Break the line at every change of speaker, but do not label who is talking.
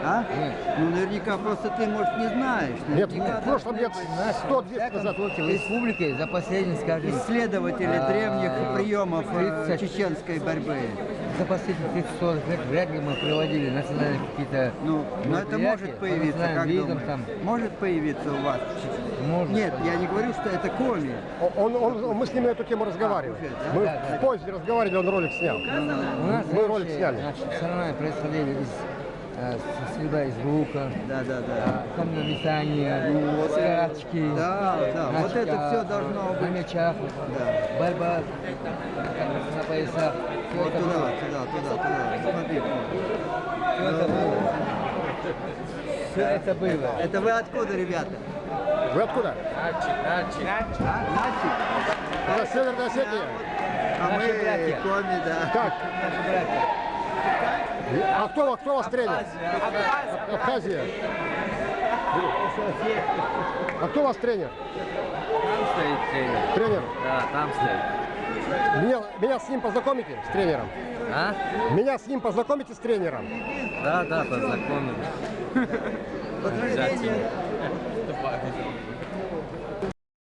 А?
Нет.
Ну, наверняка просто ты, может, не знаешь.
Нет,
Наверняка
в прошлом лет
Во
100-200 назад.
всяком случае, в республике за последние, скажем,
исследователи древних приемов
30.
чеченской борьбы.
за последние 30-40 лет вряд ли мы проводили национальные какие-то
Ну, но это
мероприятия
может
по
появиться,
национальным
как
видам
думаешь?
там.
Может появиться у вас?
Может.
Нет, я не говорю, что это коми.
Мы с ним на эту тему разговаривали.
уже, да?
Мы
Да, да.
в поезде разговаривали, он ролик снял.
У нас
Мы ролик
раньше,
сняли.
значит, соревнования происходили среда из лука,
Да, да, да.
камнеметание, скачки.
Да, да, вот
значит,
это все должно
на
быть.
мячах,
Да.
борьба на поясах. Все
Вот
это
туда,
было.
туда. Смотри.
Все это было. Все это было.
Это вы откуда, ребята?
Вы откуда?
Начик?
Это Северная Осетия.
А
Наши
мы
братья.
коми, да.
Так,
Наши братья.
а кто вас тренер? Абхазия. А кто у вас тренер?
Там стоит тренер.
Тренер.
Да, там стоит.
Меня с ним познакомите, с тренером?
А?
Меня с ним познакомите с тренером?
Да, познакомились.
Подтверждение.